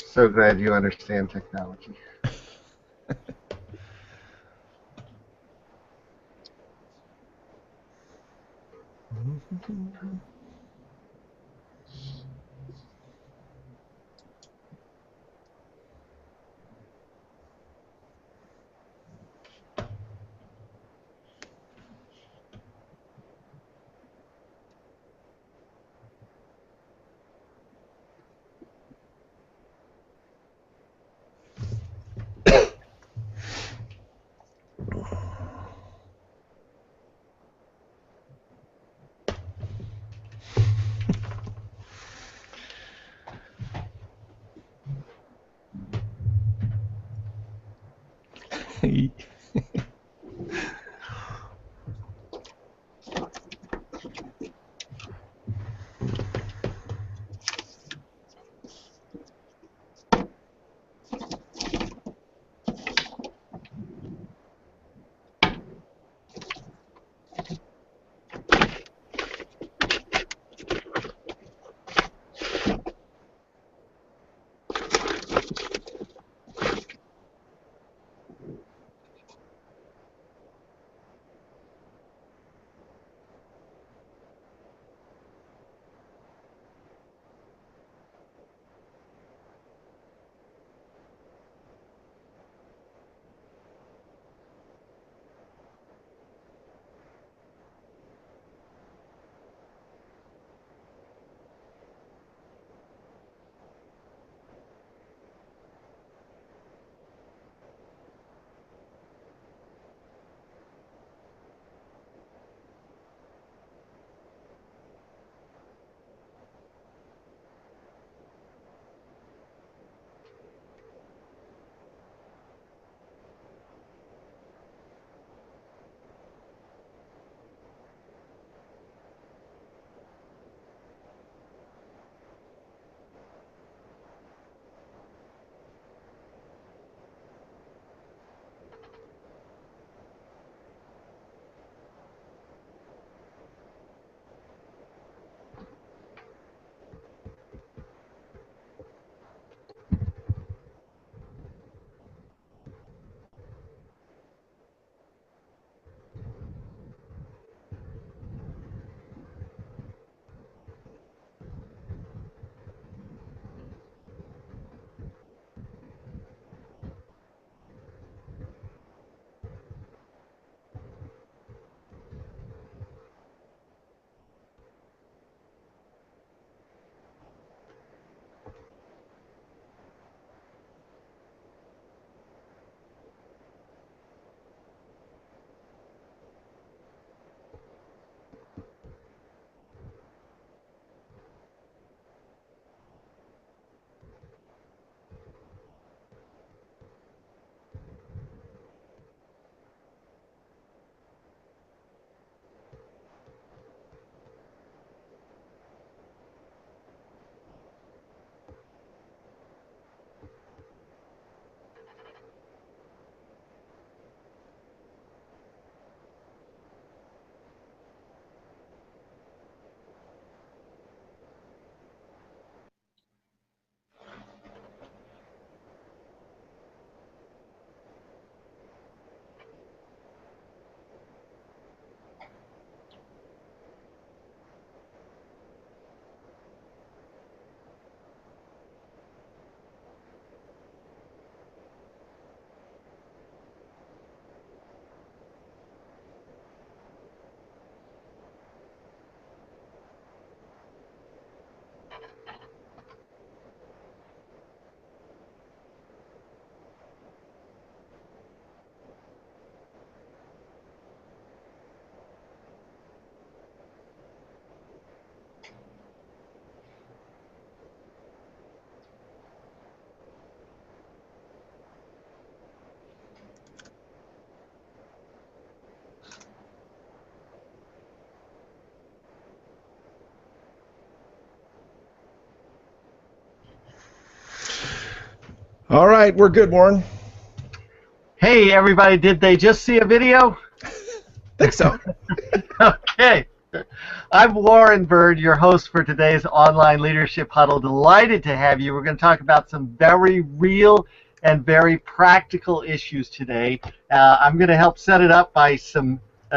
So glad you understand technology. All right, we're good, Warren. Hey, everybody, did they just see a video? Think so. Okay. I'm Warren Bird, your host for today's Online Leadership Huddle. Delighted to have you. We're going to talk about some very real and very practical issues today. I'm going to help set it up by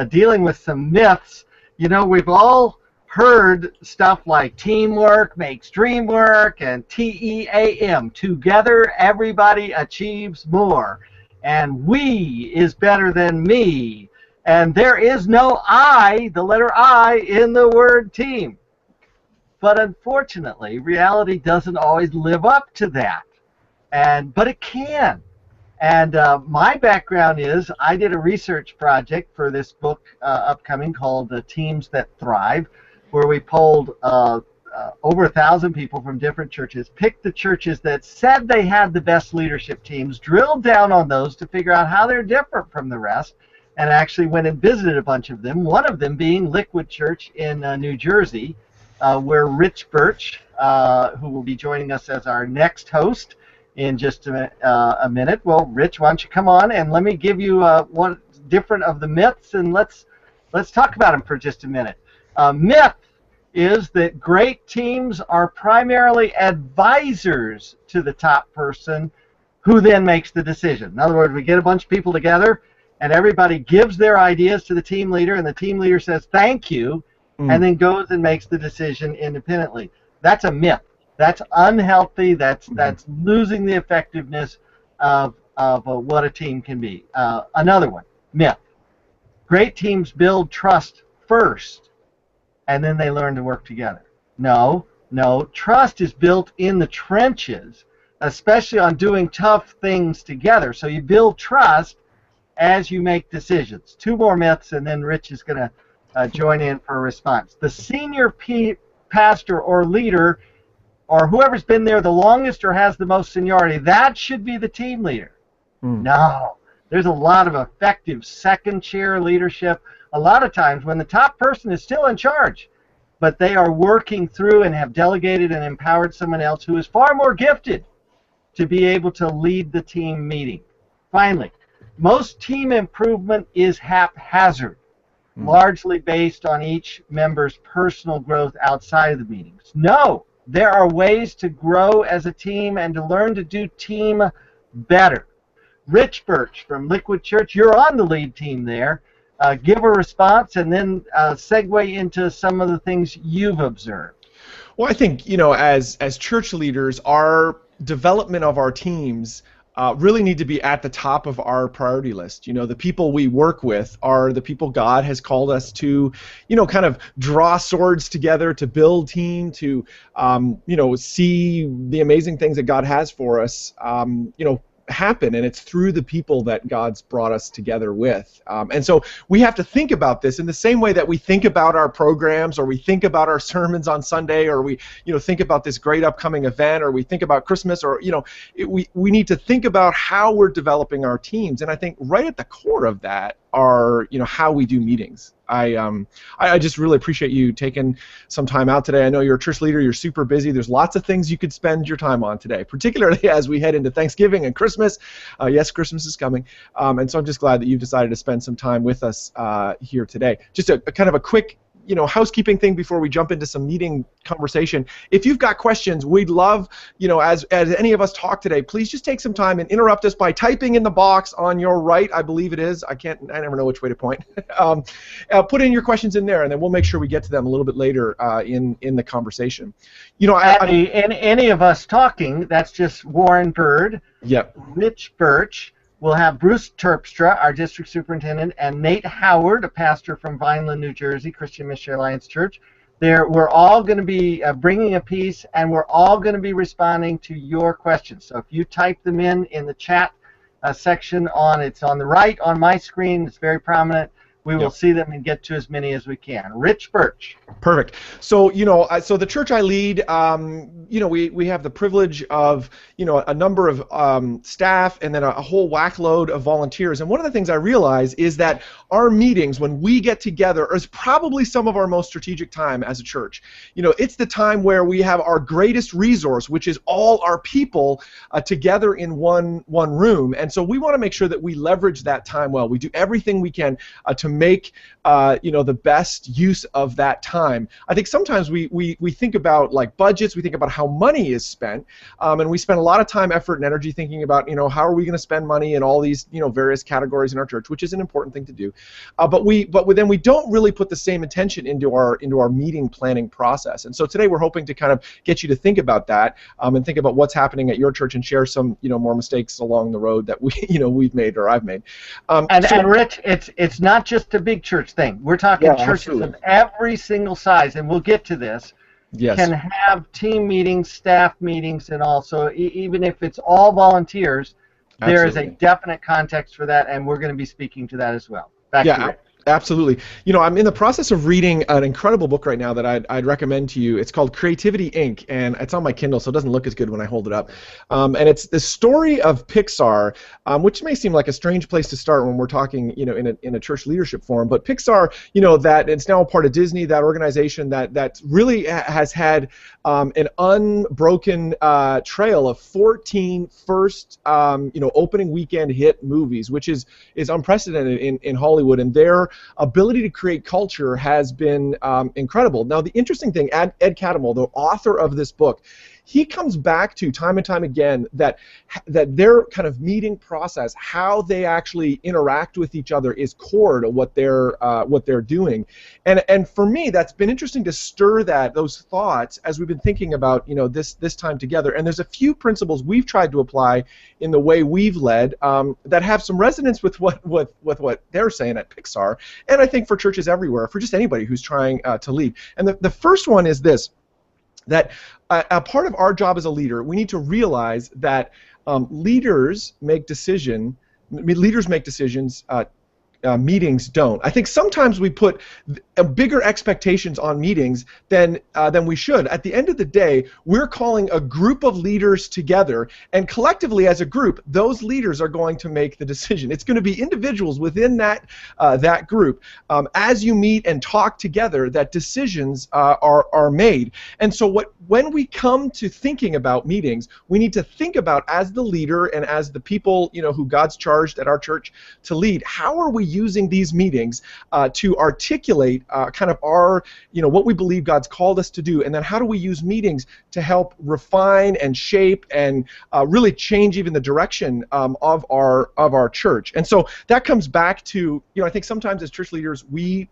dealing with some myths. You know, we've all heard stuff like teamwork makes dream work and TEAM, together everybody achieves more, and we is better than me. And there is no I, the letter I, in the word team. But unfortunately, reality doesn't always live up to that. But it can. And my background is I did a research project for this book upcoming called Teams That Thrive, where we polled over 1,000 people from different churches, picked the churches that said they had the best leadership teams, drilled down on those to figure out how they're different from the rest, and actually went and visited a bunch of them, one of them being Liquid Church in New Jersey, where Rich Birch, who will be joining us as our next host in just a minute. Well, Rich, why don't you come on and let me give you one different of the myths, and let's talk about them for just a minute. Myth is that great teams are primarily advisors to the top person who then makes the decision. In other words, we get a bunch of people together, and everybody gives their ideas to the team leader, and the team leader says thank you, and then goes and makes the decision independently. That's a myth. That's unhealthy. That's losing the effectiveness of what a team can be. Another one, myth. Great teams build trust first, and then they learn to work together. No. Trust is built in the trenches, especially on doing tough things together. So you build trust as you make decisions. Two more myths, and then Rich is going to join in for a response. The senior pastor or leader, or whoever's been there the longest or has the most seniority, that should be the team leader. No. There's a lot of effective second chair leadership, a lot of times when the top person is still in charge, but they are working through and have delegated and empowered someone else who is far more gifted to be able to lead the team meeting. Finally, most team improvement is haphazard, largely based on each member's personal growth outside of the meetings. No, there are ways to grow as a team and to learn to do team better. Rich Birch from Liquid Church, you're on the lead team there. Give a response and then segue into some of the things you've observed. Well, I think, as church leaders, our development of our teams really need to be at the top of our priority list. The people we work with are the people God has called us to, kind of draw swords together, to build team, to, see the amazing things that God has for us, happen, and it's through the people that God's brought us together with. And so we have to think about this in the same way that we think about our programs, or we think about our sermons on Sunday, or we think about this great upcoming event, or we think about Christmas, or we need to think about how we're developing our teams. And I think right at the core of that are how we do meetings. I just really appreciate you taking some time out today. I know you're a church leader, you're super busy. There's lots of things you could spend your time on today, particularly as we head into Thanksgiving and Christmas. Yes, Christmas is coming. And so I'm just glad that you've decided to spend some time with us here today. Just a kind of a quick housekeeping thing before we jump into some meeting conversation. If you've got questions, we'd love, as any of us talk today, please just take some time and interrupt us by typing in the box on your right, I believe it is. I never know which way to point. Put in your questions in there, and then we'll make sure we get to them a little bit later in the conversation. Any of us talking, that's just Warren Bird, yep. Rich Birch. We'll have Bruce Terpstra, our district superintendent, and Nate Howard, a pastor from Vineland, New Jersey, Christian Missionary Alliance Church. We're all going to be bringing a piece, and we're all going to be responding to your questions. So if you type them in the chat section it's on the right on my screen, it's very prominent. We will see them and get to as many as we can. Rich Birch. Perfect. So, so the church I lead, we have the privilege of, a number of staff and then a whole whackload of volunteers. And one of the things I realize is that our meetings, when we get together, is probably some of our most strategic time as a church. It's the time where we have our greatest resource, which is all our people together in one room. And so we want to make sure that we leverage that time well. We do everything we can to make the best use of that time. I think sometimes we think about like budgets, we think about how money is spent, and we spend a lot of time, effort, and energy thinking about how are we going to spend money in all these various categories in our church, which is an important thing to do. But then we don't really put the same attention into our meeting planning process. And so today we're hoping to kind of get you to think about that, and think about what's happening at your church and share some more mistakes along the road that we've made or I've made. And Rich, it's not just a big church thing. We're talking churches absolutely. of every single size, and we'll get to this. Yes. Can have team meetings, staff meetings, and all. So even if it's all volunteers, there is a definite context for that, and we're going to be speaking to that as well. Back to Rich. Absolutely. I'm in the process of reading an incredible book right now that I'd recommend to you. It's called Creativity Inc., and it's on my Kindle, so it doesn't look as good when I hold it up. And it's the story of Pixar, which may seem like a strange place to start when we're talking, in a church leadership forum. But Pixar, that it's now a part of Disney, that organization that really has had an unbroken trail of 14 first, opening weekend hit movies, which is unprecedented in Hollywood, and their ability to create culture has been incredible. Now, the interesting thing, Ed Catmull, the author of this book, he comes back to time and time again that their kind of meeting process, how they actually interact with each other, is core to what they're doing. And for me, that's been interesting to stir those thoughts as we've been thinking about this time together. And there's a few principles we've tried to apply in the way we've led that have some resonance with what they're saying at Pixar, and I think for churches everywhere, for just anybody who's trying to lead. And the first one is this: that a part of our job as a leader, we need to realize that leaders make decisions. Meetings don't. I think sometimes we put bigger expectations on meetings than we should. At the end of the day, we're calling a group of leaders together, and collectively as a group, those leaders are going to make the decision. It's going to be individuals within that group, as you meet and talk together, that decisions are made. And so when we come to thinking about meetings, we need to think about, as the leader and as the people who God's charged at our church to lead, how are we using these meetings to articulate kind of our, what we believe God's called us to do, and then how do we use meetings to help refine and shape and really change even the direction of our church. And so that comes back to, I think sometimes as church leaders we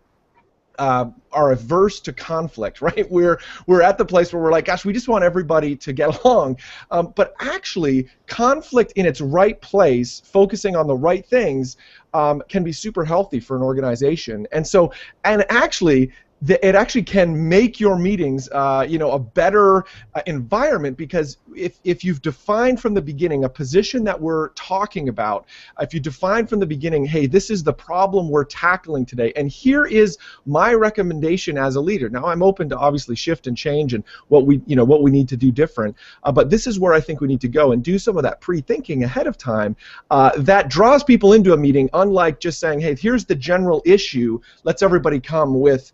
are averse to conflict, right? We're at the place where we're like, gosh, we just want everybody to get along. But actually, conflict in its right place, focusing on the right things, can be super healthy for an organization. And actually, it actually can make your meetings, a better environment, because if you've defined from the beginning a position that we're talking about, if you define from the beginning, hey, this is the problem we're tackling today, and here is my recommendation as a leader. Now, I'm open to obviously shift and change and what we need to do different, but this is where I think we need to go, and do some of that pre-thinking ahead of time. That draws people into a meeting, unlike just saying, hey, here's the general issue, let's everybody come with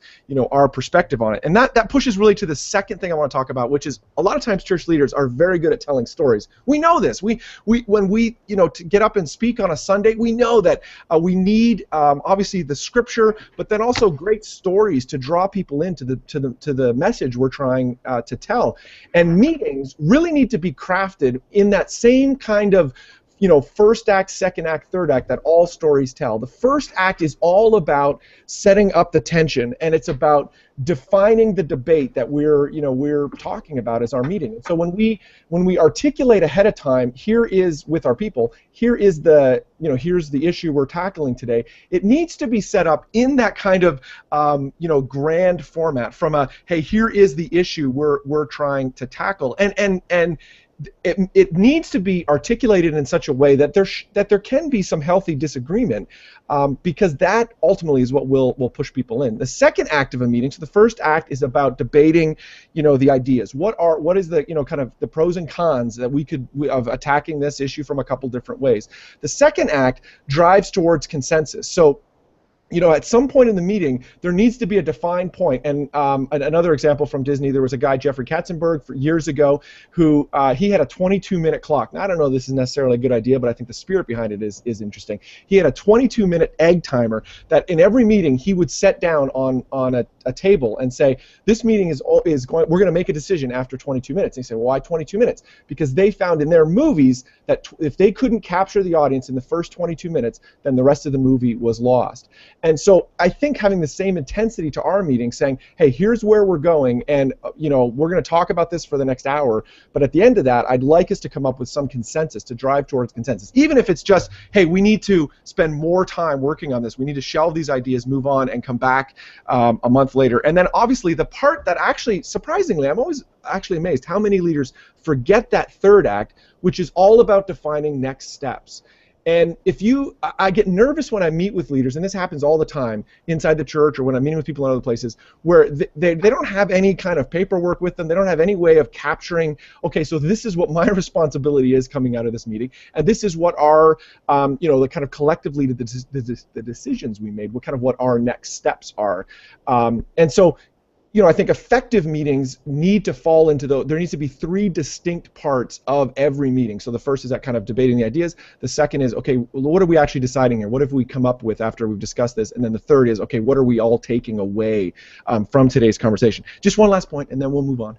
our perspective on it. And that pushes really to the second thing I want to talk about, which is a lot of times church leaders are very good at telling stories. We know this. When we to get up and speak on a Sunday, we know that we need obviously the scripture, but then also great stories to draw people into the message we're trying to tell. And meetings really need to be crafted in that same kind of first act, second act, third act that all stories tell. The first act is all about setting up the tension, and it's about defining the debate that we're talking about as our meeting. And so when we articulate ahead of time, here is with our people, here is here's the issue we're tackling today. It needs to be set up in that kind of grand format, from a, hey, here is the issue we're trying to tackle, and it needs to be articulated in such a way that there can be some healthy disagreement, because that ultimately is what will push people in. The second act of a meeting, so the first act is about debating, the ideas. What is the kind of the pros and cons that of attacking this issue from a couple different ways. The second act drives towards consensus. So at some point in the meeting, there needs to be a defined point. And another example from Disney, there was a guy, Jeffrey Katzenberg, years ago, who he had a 22-minute clock. Now, I don't know if this is necessarily a good idea, but I think the spirit behind it is interesting. He had a 22-minute egg timer that in every meeting he would set down on a table and say, this meeting is going, we're going to make a decision after 22 minutes. And he said, well, why 22 minutes? Because they found in their movies that if they couldn't capture the audience in the first 22 minutes, then the rest of the movie was lost. And so I think having the same intensity to our meeting, saying, hey, here's where we're going, and we're going to talk about this for the next hour, but at the end of that, I'd like us to come up with some consensus, to drive towards consensus. Even if it's just, hey, we need to spend more time working on this, we need to shelve these ideas, move on, and come back a month later. And then obviously the part that actually, surprisingly, I'm always actually amazed how many leaders forget that third act, which is all about defining next steps. And I get nervous when I meet with leaders, and this happens all the time inside the church or when I'm meeting with people in other places, where they don't have any kind of paperwork with them. They don't have any way of capturing, okay, so this is what my responsibility is coming out of this meeting, and this is what our, the kind of collectively the decisions we made, what our next steps are. And so, I think effective meetings need to fall into there needs to be three distinct parts of every meeting. So the first is that kind of debating the ideas. The second is, okay, what are we actually deciding here? What have we come up with after we've discussed this? And then the third is, okay, what are we all taking away from today's conversation? Just one last point, and then we'll move on.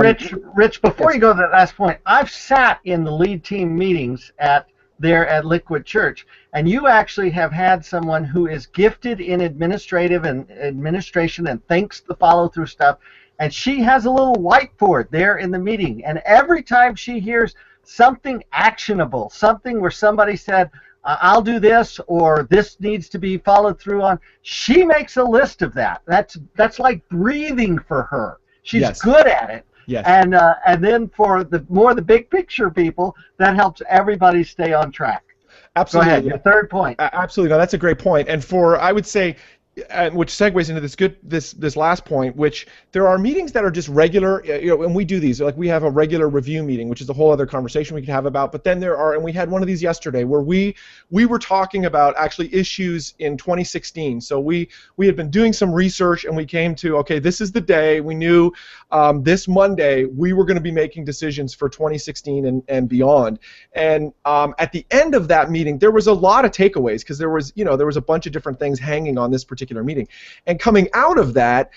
Rich, before you go to that last point, I've sat in the lead team meetings at Liquid Church, and you actually have had someone who is gifted in administration and thinks the follow-through stuff, and she has a little whiteboard there in the meeting, and every time she hears something actionable, something where somebody said, I'll do this, or this needs to be followed through on, she makes a list of that. That's like breathing for her. She's good at it. Yes. And then for the big picture people, that helps everybody stay on track. Absolutely. Go ahead, your third point. Absolutely. No, that's a great point. And I would say, which segues into this last point, which there are meetings that are just regular, and we do these, like we have a regular review meeting, which is a whole other conversation we could have about, but then and we had one of these yesterday where we were talking about actually issues in 2016. So we had been doing some research, and we came to, okay, this is the day, we knew this Monday we were going to be making decisions for 2016 and beyond. And at the end of that meeting, there was a lot of takeaways, because there was a bunch of different things hanging on this particular meeting. And coming out of that,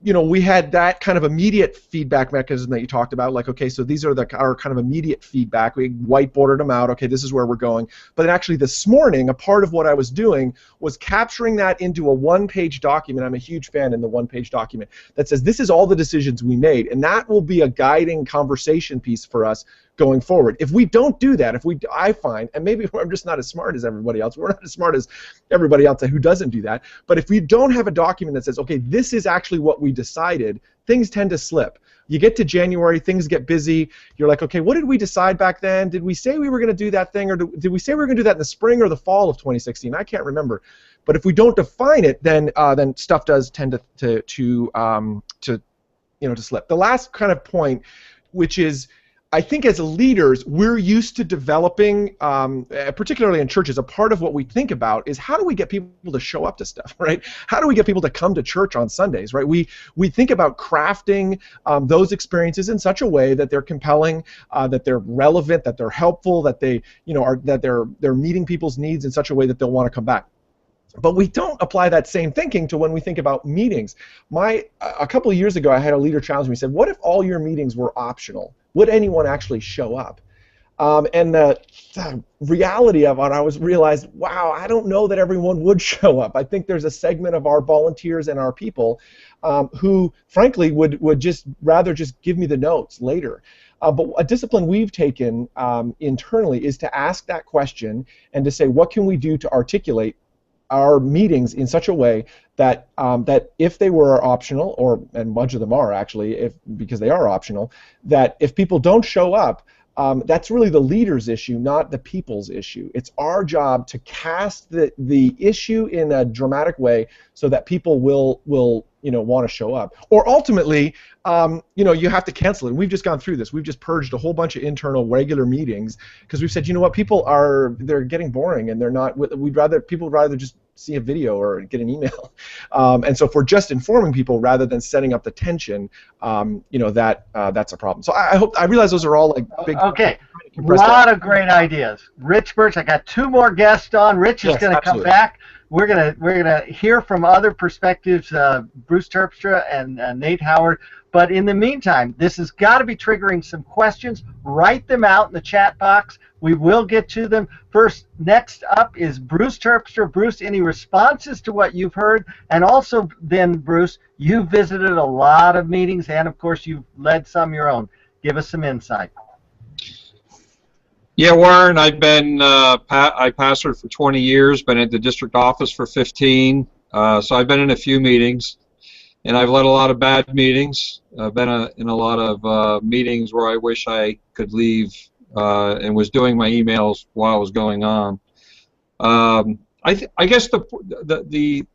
we had that kind of immediate feedback mechanism that you talked about, like, okay, so these are our kind of immediate feedback. We whiteboarded them out, okay, this is where we're going. But then actually this morning, a part of what I was doing was capturing that into a one-page document. I'm a huge fan in the one-page document that says this is all the decisions we made, and that will be a guiding conversation piece for us going forward. If we don't do that, I find, and maybe I'm just not as smart as everybody else, we're not as smart as everybody else who doesn't do that, but if we don't have a document that says, okay, this is actually what we decided, things tend to slip. You get to January, things get busy, you're like, okay, what did we decide back then? Did we say we were going to do that thing, or did we say we were going to do that in the spring or the fall of 2016? I can't remember. But if we don't define it, then stuff does tend to slip. The last kind of point, which is, I think as leaders, we're used to developing, particularly in churches, a part of what we think about is how do we get people to show up to stuff, right? How do we get people to come to church on Sundays, right? We think about crafting those experiences in such a way that they're compelling, that they're relevant, that they're helpful, that they're meeting people's needs in such a way that they'll want to come back. But we don't apply that same thinking to when we think about meetings. A couple of years ago, I had a leader challenge me. He said, what if all your meetings were optional? Would anyone actually show up? And the reality of it, I realized, wow, I don't know that everyone would show up. I think there's a segment of our volunteers and our people who, frankly, would just rather just give me the notes later. But a discipline we've taken internally is to ask that question and to say, what can we do to articulate our meetings in such a way that if they were optional, and much of them are actually, because they are optional, that if people don't show up, that's really the leader's issue, not the people's issue. It's our job to cast the issue in a dramatic way so that people will want to show up. Or ultimately, you have to cancel it. And we've just gone through this. We've just purged a whole bunch of internal regular meetings because we've said, you know what, they're getting boring, and they're not. People would rather just see a video or get an email. And so if we're just informing people rather than setting up the tension, that's a problem. So I realize those are all like big. Okay, a lot of great ideas. Rich Birch, I got 2 more guests on. Rich is going to come back. We're gonna hear from other perspectives, Bruce Terpstra and Nate Howard. But in the meantime, this has got to be triggering some questions. Write them out in the chat box. We will get to them. First, next up is Bruce Terpstra. Bruce, any responses to what you've heard? And also then, Bruce, you visited a lot of meetings, and of course you've led some your own. Give us some insight. Yeah, Warren, I've been, I pastored for 20 years, been at the district office for 15, so I've been in a few meetings, and I've led a lot of bad meetings. I've been in a lot of meetings where I wish I could leave and was doing my emails while it was going on. I guess the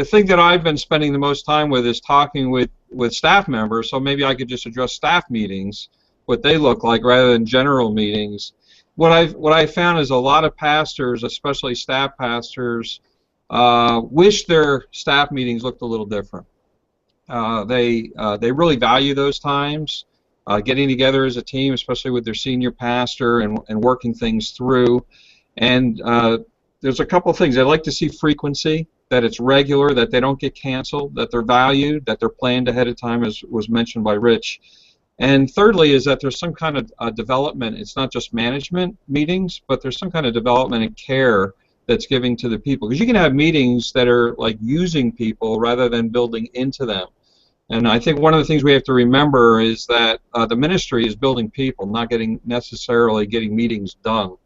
thing that I've been spending the most time with is talking with staff members, so maybe I could just address staff meetings, what they look like, rather than general meetings. What I've found is a lot of pastors, especially staff pastors, wish their staff meetings looked a little different. They really value those times, getting together as a team, especially with their senior pastor and working things through. And there's a couple of things. They like to see frequency, that it's regular, that they don't get canceled, that they're valued, that they're planned ahead of time, as was mentioned by Rich. And thirdly is that there's some kind of development. It's not just management meetings, but there's some kind of development and care that's giving to the people. Because you can have meetings that are like using people rather than building into them. And I think one of the things we have to remember is that the ministry is building people, not necessarily getting meetings done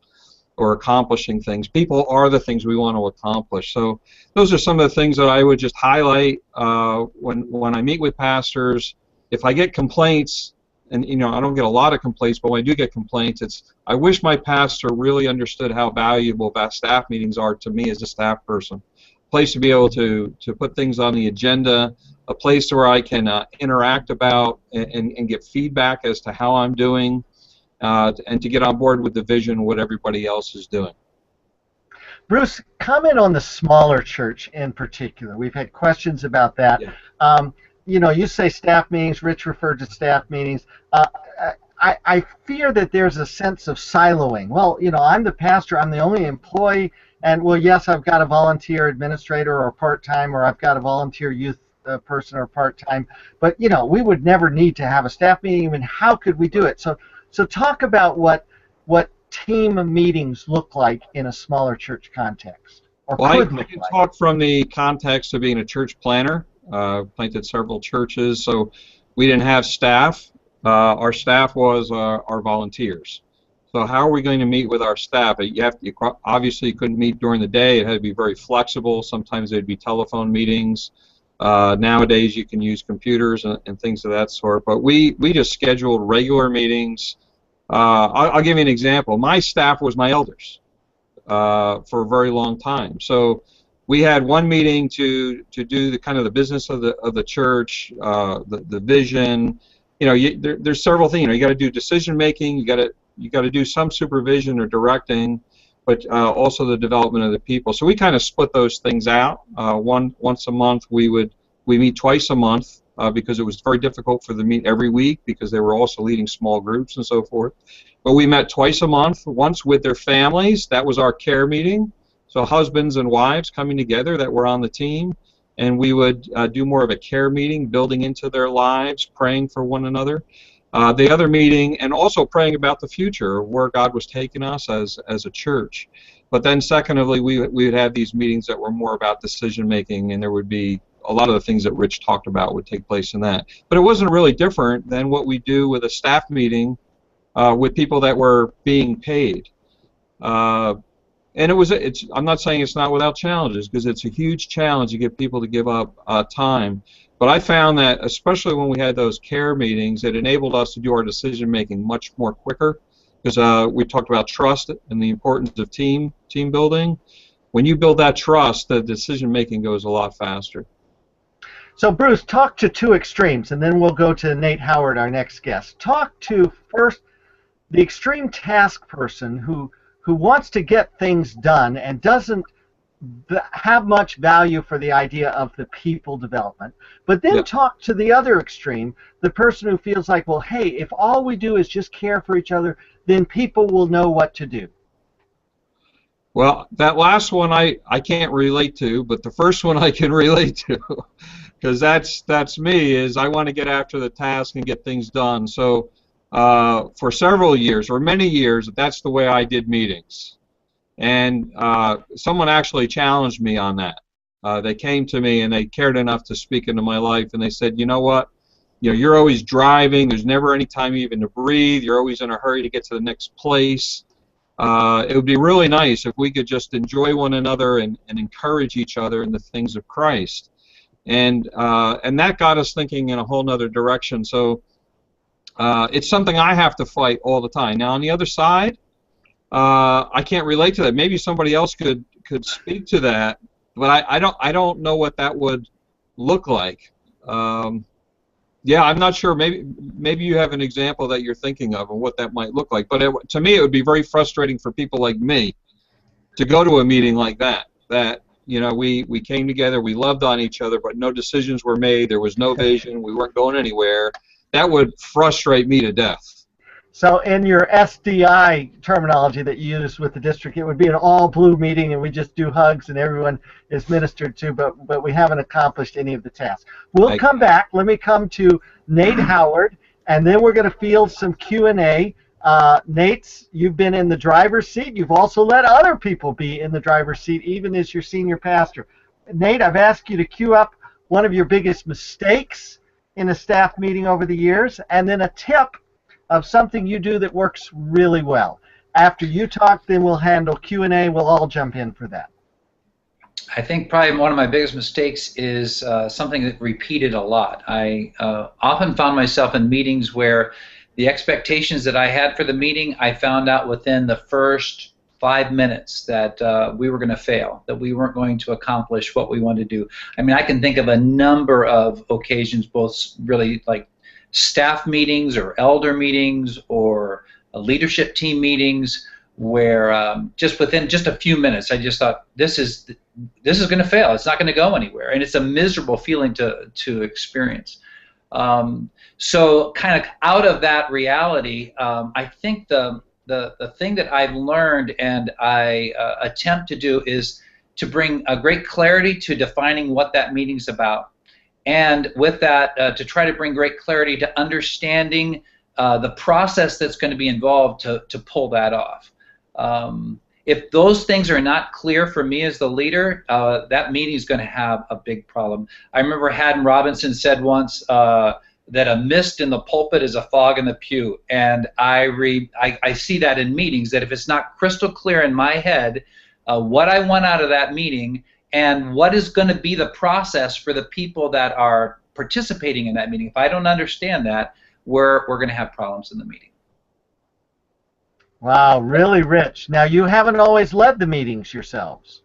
or accomplishing things. People are the things we want to accomplish. So those are some of the things that I would just highlight when I meet with pastors. If I get complaints, and I don't get a lot of complaints, but when I do get complaints, it's I wish my pastor really understood how valuable staff meetings are to me as a staff person. A place to be able to put things on the agenda, a place where I can interact about and get feedback as to how I'm doing, and to get on board with the vision of what everybody else is doing. Bruce, comment on the smaller church in particular. We've had questions about that. Yeah. You say staff meetings. Rich referred to staff meetings. I fear that there's a sense of siloing. Well, I'm the pastor. I'm the only employee. And, well, yes, I've got a volunteer administrator or part-time, or I've got a volunteer youth person or part-time. But, we would never need to have a staff meeting. I mean, how could we do it? So talk about what team meetings look like in a smaller church context. Well, I can talk from the context of being a church planner. Planted several churches, so we didn't have staff. Our staff was our volunteers. So how are we going to meet with our staff? You obviously couldn't meet during the day. It had to be very flexible. Sometimes there'd be telephone meetings. Nowadays you can use computers and things of that sort. But we just scheduled regular meetings. I'll give you an example. My staff was my elders for a very long time. So we had one meeting to do the kind of the business of the church, the vision. There's several things. You got to do decision making. You got to do some supervision or directing, but also the development of the people. So we kind of split those things out. Once a month we meet twice a month because it was very difficult for them to meet every week because they were also leading small groups and so forth. But we met twice a month. Once with their families. That was our care meeting. So husbands and wives coming together that were on the team, and we would do more of a care meeting, building into their lives, praying for one another. The other meeting, and also praying about the future, where God was taking us as a church. But then secondly, we would have these meetings that were more about decision making, and there would be a lot of the things that Rich talked about would take place in that. But it wasn't really different than what we do with a staff meeting with people that were being paid. And I'm not saying it's not without challenges, because it's a huge challenge to get people to give up time. But I found that, especially when we had those care meetings, it enabled us to do our decision making much more quicker, because we talked about trust and the importance of team building. When you build that trust, the decision making goes a lot faster. So Bruce, talk to 2 extremes, and then we'll go to Nate Howard, our next guest. Talk to first the extreme task person who wants to get things done and doesn't have much value for the idea of the people development, but then Yeah. talk to the other extreme, the person who feels like, well, hey, if all we do is just care for each other, then people will know what to do. Well, that last one I can't relate to, but the first one I can relate to, because that's me. Is I want to get after the task and get things done. So for several years or many years, that's the way I did meetings. And someone actually challenged me on that. They came to me and they cared enough to speak into my life, and they said, you know what? You're always driving. There's never any time even to breathe. You're always in a hurry to get to the next place. It would be really nice if we could just enjoy one another and encourage each other in the things of Christ. And that got us thinking in a whole other direction. So it's something I have to fight all the time. Now, on the other side, I can't relate to that. Maybe somebody else could speak to that, but I don't know what that would look like. Yeah, I'm not sure. Maybe you have an example that you're thinking of what that might look like. But to me, it would be very frustrating for people like me to go to a meeting like that. That we came together, we loved on each other, but no decisions were made. There was no vision. We weren't going anywhere. That would frustrate me to death. So in your SDI terminology that you use with the district, it would be an all-blue meeting and we just do hugs and everyone is ministered to, but we haven't accomplished any of the tasks. We'll come back. Let me come to Nate Howard, and then we're going to field some Q&A. Nate, you've been in the driver's seat. You've also let other people be in the driver's seat, even as your senior pastor. Nate, I've asked you to queue up one of your biggest mistakes in a staff meeting over the years, and then a tip of something you do that works really well. After you talk, then we'll handle Q&A. We'll all jump in for that. I think probably one of my biggest mistakes is something that repeated a lot. I often found myself in meetings where the expectations that I had for the meeting, I found out within the first 5 minutes that we were going to fail, that we weren't going to accomplish what we wanted to do. I mean, I can think of a number of occasions, both really like staff meetings or elder meetings or leadership team meetings, where just within just a few minutes, I just thought this is going to fail. It's not going to go anywhere, and it's a miserable feeling to experience. So, kind of out of that reality, I think the thing that I've learned and I attempt to do is to bring a great clarity to defining what that meeting's about. And with that, to try to bring great clarity to understanding the process that's going to be involved to pull that off. If those things are not clear for me as the leader, that meeting is going to have a big problem. I remember Haddon Robinson said once that a mist in the pulpit is a fog in the pew. And I see that in meetings, that if it's not crystal clear in my head what I want out of that meeting, and what is going to be the process for the people that are participating in that meeting. If I don't understand that, we're going to have problems in the meeting. Wow, really rich. Now, you haven't always led the meetings yourselves.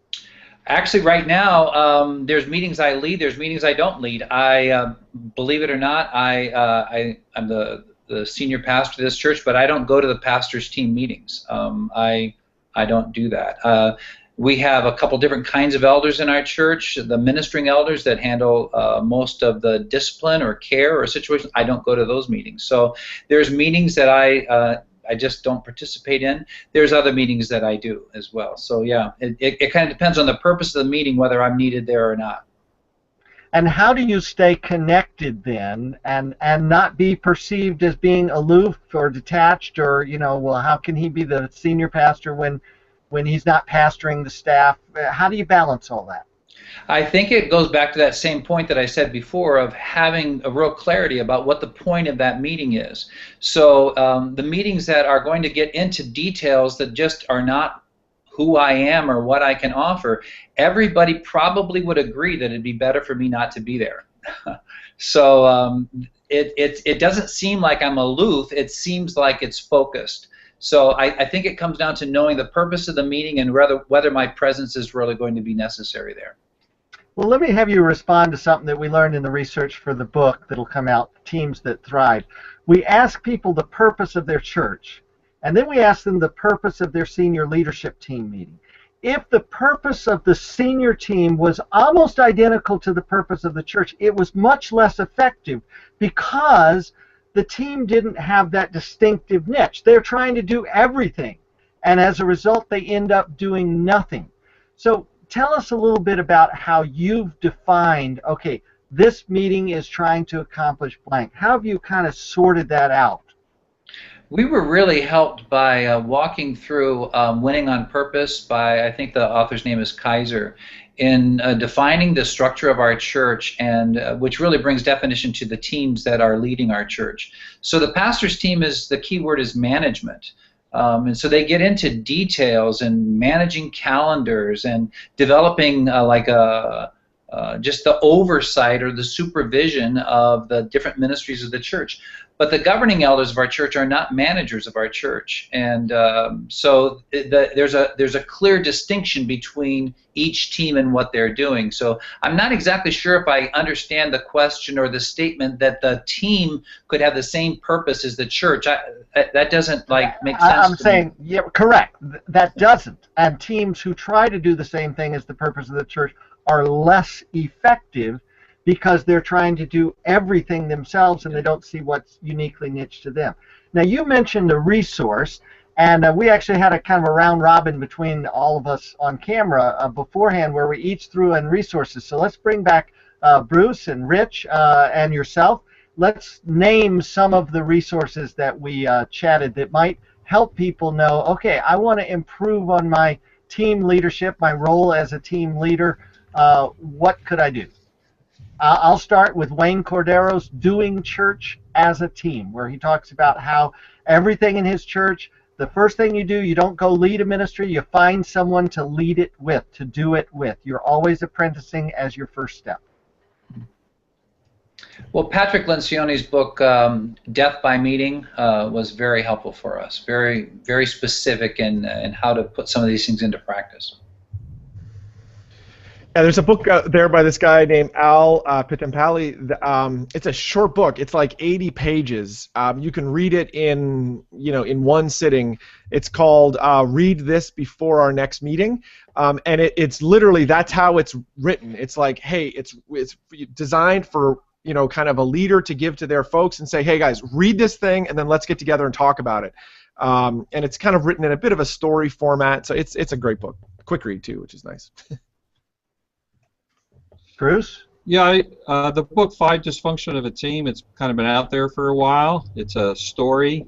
Actually, right now, there's meetings I lead, there's meetings I don't lead. I believe it or not, I'm the senior pastor of this church, but I don't go to the pastor's team meetings. I don't do that. We have a couple different kinds of elders in our church. The ministering elders that handle most of the discipline or care or situations. I don't go to those meetings. So there's meetings that I just don't participate in. There's other meetings that I do as well. So yeah, it kind of depends on the purpose of the meeting whether I'm needed there or not. And how do you stay connected then and not be perceived as being aloof or detached, or, well, how can he be the senior pastor when he's not pastoring the staff? How do you balance all that? I think it goes back to that same point that I said before of having a real clarity about what the point of that meeting is. So the meetings that are going to get into details that just are not who I am or what I can offer, everybody probably would agree that it'd be better for me not to be there. So it doesn't seem like I'm aloof. It seems like it's focused. So I think it comes down to knowing the purpose of the meeting and whether my presence is really going to be necessary there. Well, let me have you respond to something that we learned in the research for the book that'll come out, Teams That Thrive. We ask people the purpose of their church, and then we ask them the purpose of their senior leadership team meeting. if the purpose of the senior team was almost identical to the purpose of the church, it was much less effective because the team didn't have that distinctive niche. They're trying to do everything, and as a result, they end up doing nothing. So tell us a little bit about how you've defined, okay, this meeting is trying to accomplish blank. How have you kind of sorted that out? We were really helped by walking through Winning on Purpose by, I think the author's name is Kaiser, in defining the structure of our church, and which really brings definition to the teams that are leading our church. So the pastor's team, is the key word is management. And so they get into details and managing calendars and developing just the oversight or the supervision of the different ministries of the church. But the governing elders of our church are not managers of our church, and so there's a clear distinction between each team and what they're doing. So I'm not exactly sure if I understand the question or the statement that the team could have the same purpose as the church. That doesn't make sense. I'm saying, yeah, correct. That doesn't. And teams who try to do the same thing as the purpose of the church are less effective because they're trying to do everything themselves and they don't see what's uniquely niche to them. Now, you mentioned a resource, and we actually had a kind of a round robin between all of us on camera beforehand where we each threw in resources. So let's bring back Bruce and Rich and yourself. Let's name some of the resources that we chatted that might help people know, okay, I want to improve on my team leadership, my role as a team leader. What could I do? I'll start with Wayne Cordero's Doing Church as a Team, where he talks about how everything in his church, the first thing you do, you don't go lead a ministry, you find someone to lead it with, to do it with. You're always apprenticing as your first step. Well, Patrick Lencioni's book, Death by Meeting, was very helpful for us, very, very specific in how to put some of these things into practice. Yeah, there's a book out there by this guy named Al Pitampalli. It's a short book. It's like 80 pages. You can read it in one sitting. It's called "Read This Before Our Next Meeting," and it's literally, that's how it's written. It's like, hey, it's designed for kind of a leader to give to their folks and say, hey guys, read this thing and then let's get together and talk about it. And it's kind of written in a bit of a story format, so it's a great book. Quick read too, which is nice. Bruce? Yeah, the book 5 Dysfunction of a Team, it's kind of been out there for a while. It's a story.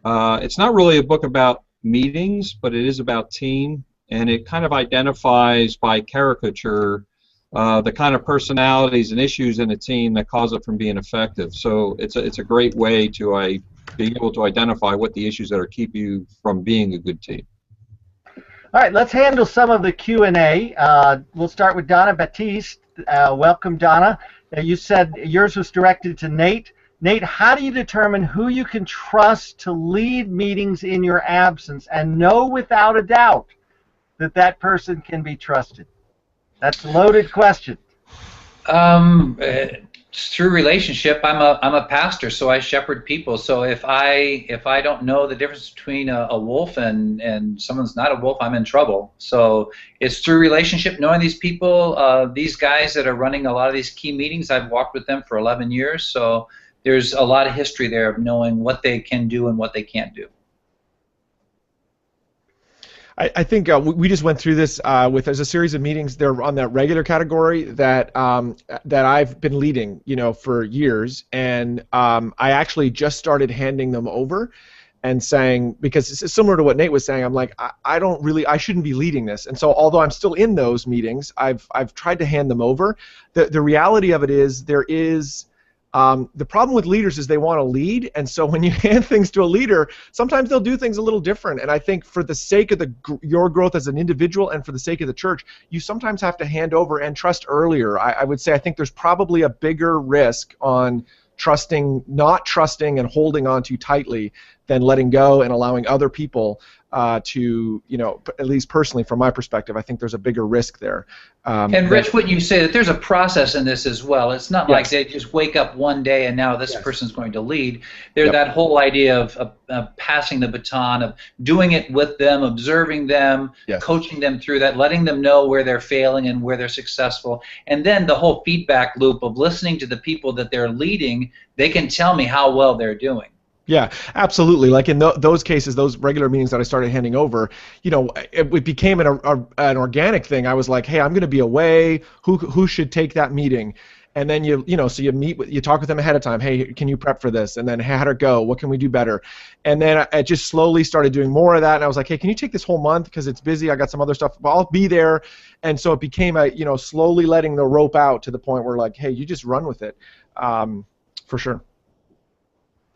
It's not really a book about meetings, but it is about team, and it kind of identifies by caricature the kind of personalities and issues in a team that cause it from being effective. So it's a great way to being able to identify what the issues that are keep you from being a good team. All right, let's handle some of the Q&A. We'll start with Donna Baptiste. Welcome, Donna. You said yours was directed to Nate. Nate, how do you determine who you can trust to lead meetings in your absence and know without a doubt that that person can be trusted? That's a loaded question. Through relationship. I'm a pastor, so I shepherd people. So if I don't know the difference between a wolf and someone's not a wolf, I'm in trouble. So it's through relationship, knowing these people. These guys that are running a lot of these key meetings, I've walked with them for 11 years. So there's a lot of history there of knowing what they can do and what they can't do. I think we just went through this there's a series of meetings. They're on that regular category that I've been leading, for years, and I actually just started handing them over and saying, because it's similar to what Nate was saying, I'm like, I shouldn't be leading this. And so although I'm still in those meetings, I've tried to hand them over. The reality of it is the problem with leaders is they want to lead, and so when you hand things to a leader, sometimes they'll do things a little different. And I think for the sake of your growth as an individual and for the sake of the church, you sometimes have to hand over and trust earlier. I would say I think there's probably a bigger risk on not trusting and holding on too tightly than letting go and allowing other people to, at least personally from my perspective, I think there's a bigger risk there. And Rich, wouldn't you say that there's a process in this as well? It's not like they just wake up one day and now this person's going to lead. There's that whole idea of passing the baton, of doing it with them, observing them, coaching them through that, letting them know where they're failing and where they're successful. And then the whole feedback loop of listening to the people that they're leading, they can tell me how well they're doing. Yeah, absolutely. Like in those cases, those regular meetings that I started handing over, it became an organic thing. I was like, hey, I'm going to be away. Who should take that meeting? And then so you talk with them ahead of time. Hey, can you prep for this? And then, hey, how'd it go? What can we do better? And then I just slowly started doing more of that. And I was like, hey, can you take this whole month because it's busy? I got some other stuff, but I'll be there. And so it became slowly letting the rope out to the point where like, hey, you just run with it, for sure.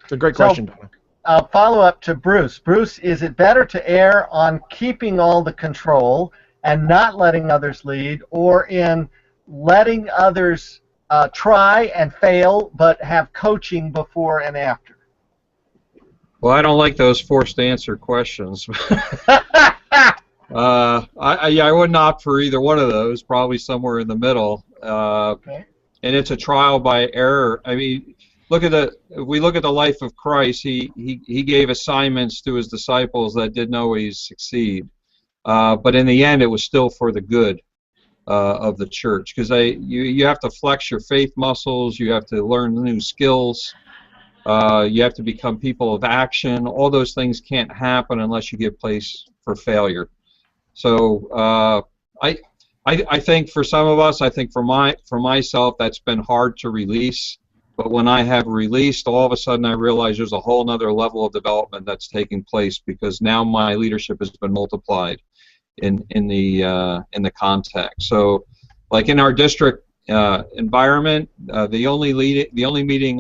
It's a great question, Donna. Follow up to Bruce. Bruce, is it better to err on keeping all the control and not letting others lead, or in letting others try and fail but have coaching before and after? Well, I don't like those forced answer questions. I wouldn't opt for either one of those, probably somewhere in the middle. Okay. And it's a trial by error. I mean, if we look at the life of Christ, he gave assignments to his disciples that didn't always succeed, but in the end, it was still for the good of the church, because you have to flex your faith muscles, you have to learn new skills, you have to become people of action. All those things can't happen unless you give place for failure. So I think for some of us, I think for myself, that's been hard to release. But when I have released, all of a sudden I realize there's a whole other level of development that's taking place, because now my leadership has been multiplied in the context. So, like in our district environment, the only meeting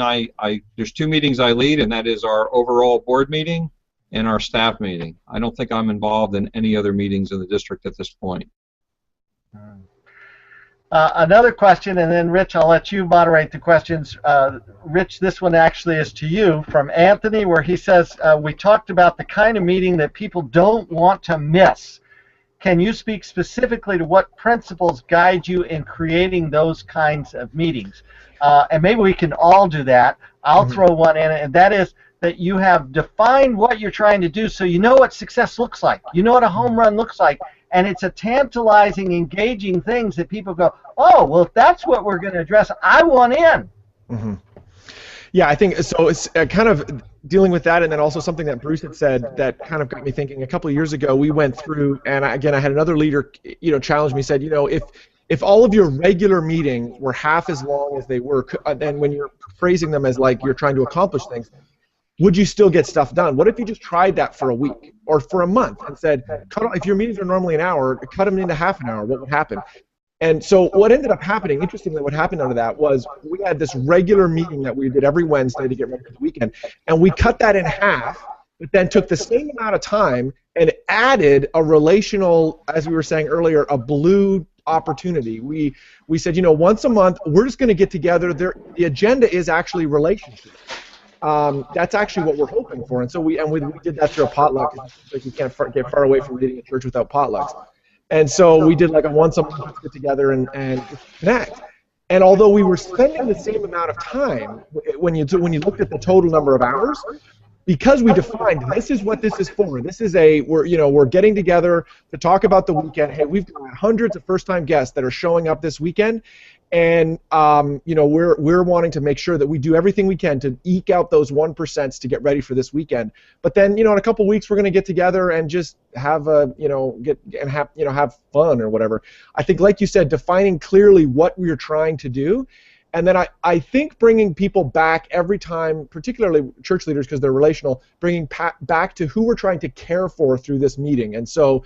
there's two meetings I lead, and that is our overall board meeting and our staff meeting. I don't think I'm involved in any other meetings in the district at this point. Another question, and then Rich, I'll let you moderate the questions. Rich, this one actually is to you, from Anthony, where he says, we talked about the kind of meeting that people don't want to miss. Can you speak specifically to what principles guide you in creating those kinds of meetings? And maybe we can all do that. I'll throw one in, and that is that you have defined what you're trying to do, so you know what success looks like. You know what a home run looks like. And it's a tantalizing, engaging things that people go, oh, well, if that's what we're going to address, I want in. Mm-hmm. Yeah, I think so. It's kind of dealing with that, and then also something that Bruce had said that kind of got me thinking. A couple of years ago, we went through, and I had another leader, challenge me, said, if all of your regular meetings were half as long as they were, then when you're phrasing them as like you're trying to accomplish things, would you still get stuff done? What if you just tried that for a week or for a month and said, if your meetings are normally an hour, cut them into half an hour? What would happen? And so what ended up happening, interestingly, what happened under that was we had this regular meeting that we did every Wednesday to get ready for the weekend, and we cut that in half, but then took the same amount of time and added a relational, as we were saying earlier, a blue opportunity. We said, once a month, we're just going to get together. The agenda is actually relationships. That's actually what we're hoping for, and so we did that through a potluck. Like you can't get far away from leading a church without potlucks, and so we did like a once a month get together and connect. And although we were spending the same amount of time, when you looked at the total number of hours, because we defined this is what this is for. This is we're getting together to talk about the weekend. Hey, we've got hundreds of first-time guests that are showing up this weekend. And we're wanting to make sure that we do everything we can to eke out those 1% to get ready for this weekend. But then, in a couple weeks, we're going to get together and just have have fun or whatever. I think, like you said, defining clearly what we're trying to do, and then I think bringing people back every time, particularly church leaders because they're relational, bringing back to who we're trying to care for through this meeting. And so,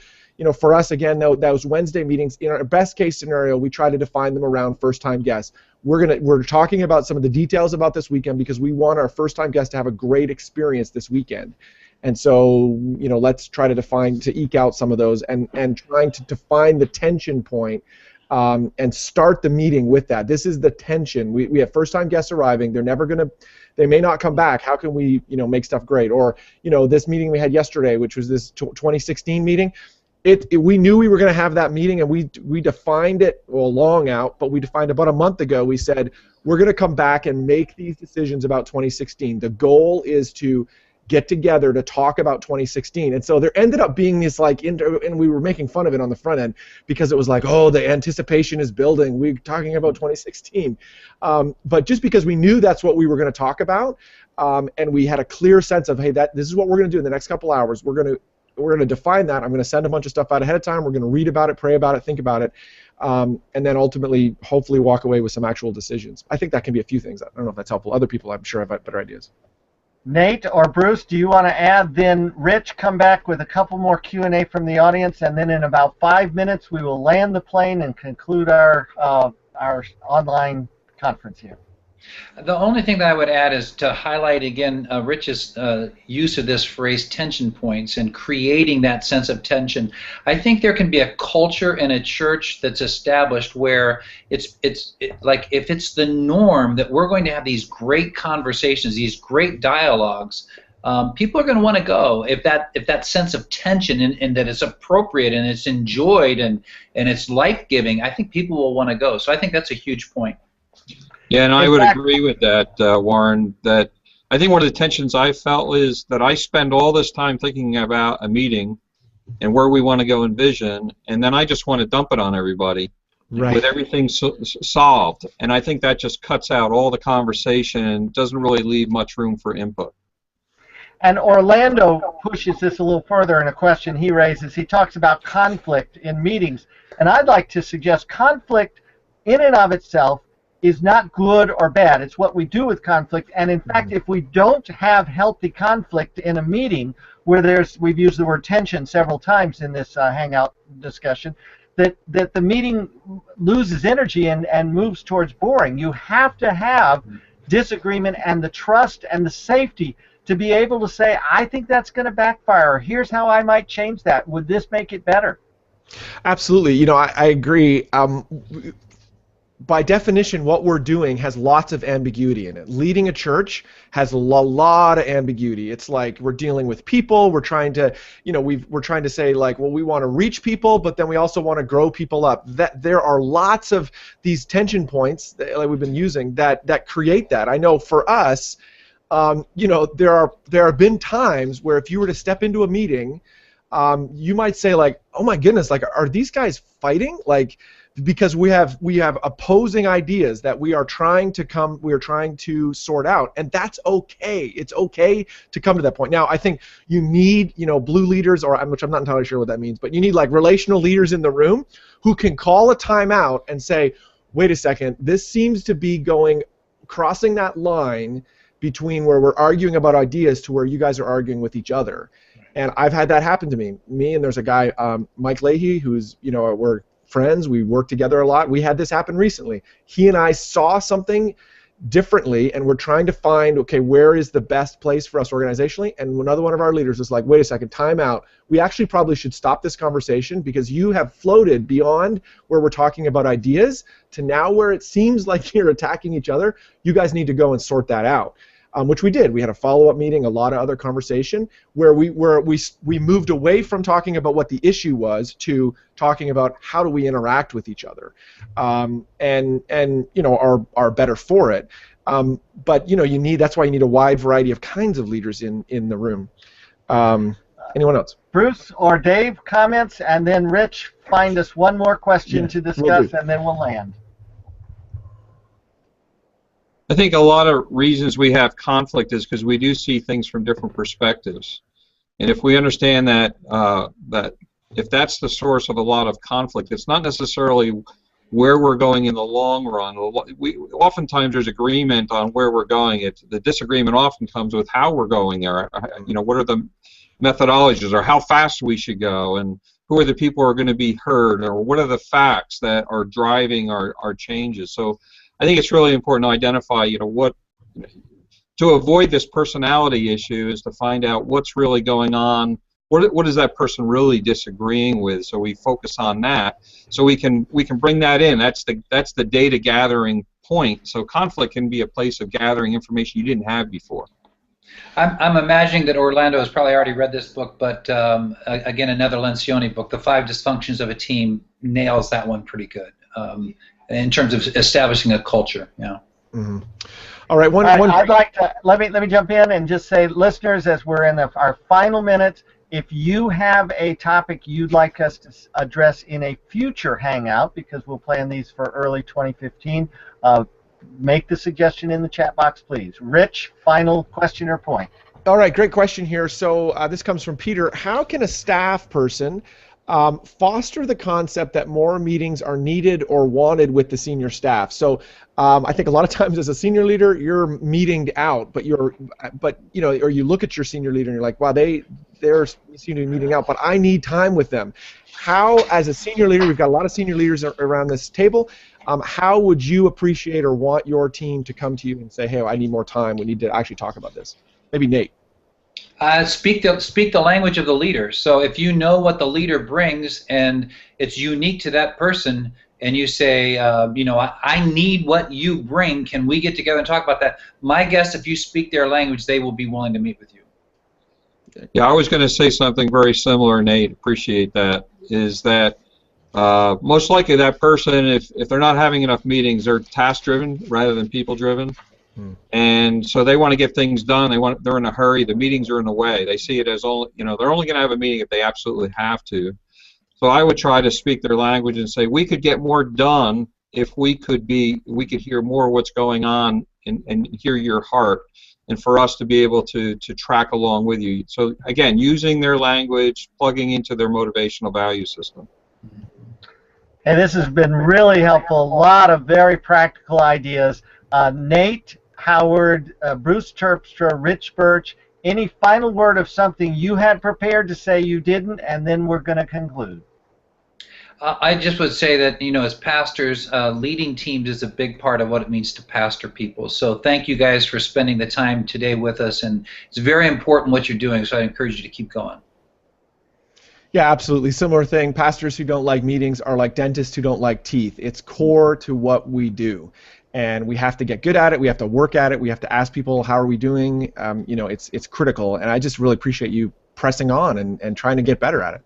for us, again, those Wednesday meetings, in our best case scenario, we try to define them around first-time guests. We're talking about some of the details about this weekend because we want our first-time guests to have a great experience this weekend. And so, let's try to eke out some of those and trying to define the tension point and start the meeting with that. This is the tension. We have first-time guests arriving. They may not come back. How can we, make stuff great? Or, this meeting we had yesterday, which was this 2016 meeting. We knew we were going to have that meeting, and we defined it long out, but we defined about a month ago. We said we're going to come back and make these decisions about 2016. The goal is to get together to talk about 2016. And so there ended up being this and we were making fun of it on the front end because it was like, oh, the anticipation is building. We're talking about 2016. But just because we knew that's what we were going to talk about, and we had a clear sense of, hey, this is what we're going to do in the next couple hours. We're going to define that. I'm going to send a bunch of stuff out ahead of time. We're going to read about it, pray about it, think about it, and then ultimately, hopefully, walk away with some actual decisions. I think that can be a few things. I don't know if that's helpful. Other people, I'm sure, have better ideas. Nate or Bruce, do you want to add? Then Rich, come back with a couple more Q&A from the audience, and then in about 5 minutes, we will land the plane and conclude our online conference here. The only thing that I would add is to highlight again Rich's use of this phrase tension points and creating that sense of tension. I think there can be a culture in a church that's established where it's like if it's the norm that we're going to have these great conversations, these great dialogues, people are going to want to go if that sense of tension and that it's appropriate and it's enjoyed and it's life-giving. I think people will want to go. So I think that's a huge point. Yeah, and I would agree with that, Warren, that I think one of the tensions I felt is that I spend all this time thinking about a meeting and where we want to go in vision, and then I just want to dump it on everybody with everything solved. And I think that just cuts out all the conversation and doesn't really leave much room for input. And Orlando pushes this a little further in a question he raises. He talks about conflict in meetings. And I'd like to suggest conflict in and of itself is not good or bad. It's what we do with conflict. And in fact, if we don't have healthy conflict in a meeting where we've used the word tension several times in this Hangout discussion, that the meeting loses energy and moves towards boring. You have to have disagreement and the trust and the safety to be able to say, I think that's going to backfire. Here's how I might change that. Would this make it better? Absolutely. I agree. By definition, what we're doing has lots of ambiguity in it. Leading a church has a lot of ambiguity. It's like we're dealing with people. We're trying to, we're trying to say like, well, we want to reach people, but then we also want to grow people up. That there are lots of these tension points that we've been using that create that. I know for us, there have been times where if you were to step into a meeting, you might say like, oh my goodness, like are these guys fighting? Like, because we have opposing ideas that we are trying to sort out, and that's okay. It's okay to come to that point. Now, I think you need, blue leaders, which I'm not entirely sure what that means, but you need like relational leaders in the room who can call a timeout and say, wait a second, this seems to be crossing that line between where we're arguing about ideas to where you guys are arguing with each other. And I've had that happen to me. And there's a guy, Mike Leahy, who's, we're friends. We work together a lot. We had this happen recently. He and I saw something differently, and we're trying to find, okay, where is the best place for us organizationally? And another one of our leaders was like, wait a second, time out. We actually probably should stop this conversation because you have floated beyond where we're talking about ideas to now where it seems like you're attacking each other. You guys need to go and sort that out. Which we did. We had a follow-up meeting, a lot of other conversation, where we moved away from talking about what the issue was to talking about how do we interact with each other, and are better for it. But that's why you need a wide variety of kinds of leaders in the room. Anyone else? Bruce or Dave, comments, and then Rich, find us one more question to discuss, and then we'll land. I think a lot of reasons we have conflict is because we do see things from different perspectives. And if we understand that if that's the source of a lot of conflict, it's not necessarily where we're going in the long run. Oftentimes there's agreement on where we're going. The disagreement often comes with how we're going there. What are the methodologies, or how fast we should go, and who are the people who are going to be heard, or what are the facts that are driving our changes. So I think it's really important to identify, to avoid this personality issue is to find out what's really going on what is that person really disagreeing with, so we focus on that, so we can bring that in. That's the data gathering point. So conflict can be a place of gathering information you didn't have before. I'm imagining that Orlando has probably already read this book, but again, another Lencioni book, The Five Dysfunctions of a Team, nails that one pretty good in terms of establishing a culture. Yeah. Mm-hmm. All right. I'd like to let me jump in and just say, listeners, as we're in our final minutes, if you have a topic you'd like us to address in a future hangout, because we'll plan these for early 2015, make the suggestion in the chat box, please. Rich, final question or point? All right, great question here. So this comes from Peter. How can a staff person foster the concept that more meetings are needed or wanted with the senior staff? So I think a lot of times as a senior leader, you're meetinged out, but you know, or you look at your senior leader and you're like, wow, they're seem to be meeting out, but I need time with them. How, as a senior leader, we've got a lot of senior leaders around this table. How would you appreciate or want your team to come to you and say, hey, I need more time. We need to actually talk about this? Maybe Nate. Speak the language of the leader. So if you know what the leader brings and it's unique to that person, and you say, you know, I need what you bring. Can we get together and talk about that? My guess, if you speak their language, they will be willing to meet with you. Yeah, I was going to say something very similar, Nate. Appreciate that. Is that most likely that person, if they're not having enough meetings, they're task-driven rather than people-driven. And so they want to get things done. They're in a hurry. The meetings are in the way. They see it as they're only going to have a meeting if they absolutely have to. So I would try to speak their language and say, we could get more done if we could hear more of what's going on and hear your heart, and for us to be able to track along with you. So again, using their language, plugging into their motivational value system. Hey, this has been really helpful. A lot of very practical ideas. Nate, Howard, Bruce Terpstra, Rich Birch, any final word of something you had prepared to say you didn't, and then we're going to conclude. I just would say that, you know, as pastors, leading teams is a big part of what it means to pastor people. So thank you guys for spending the time today with us, and it's very important what you're doing, so I encourage you to keep going. Yeah, absolutely. Similar thing. Pastors who don't like meetings are like dentists who don't like teeth. It's core to what we do. And we have to get good at it. We have to work at it. We have to ask people, how are we doing? You know, it's critical. And I just really appreciate you pressing on and trying to get better at it.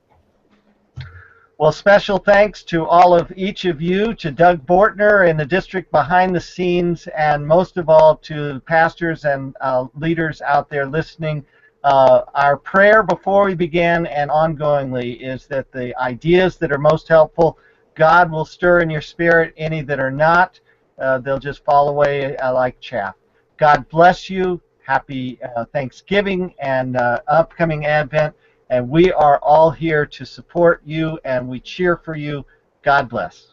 Well, special thanks to each of you, to Doug Bortner in the district behind the scenes, and most of all to pastors and leaders out there listening. Our prayer before we begin and ongoingly is that the ideas that are most helpful, God will stir in your spirit. Any that are not, they'll just fall away like chaff. God bless you. Happy Thanksgiving and upcoming Advent. And we are all here to support you, and we cheer for you. God bless.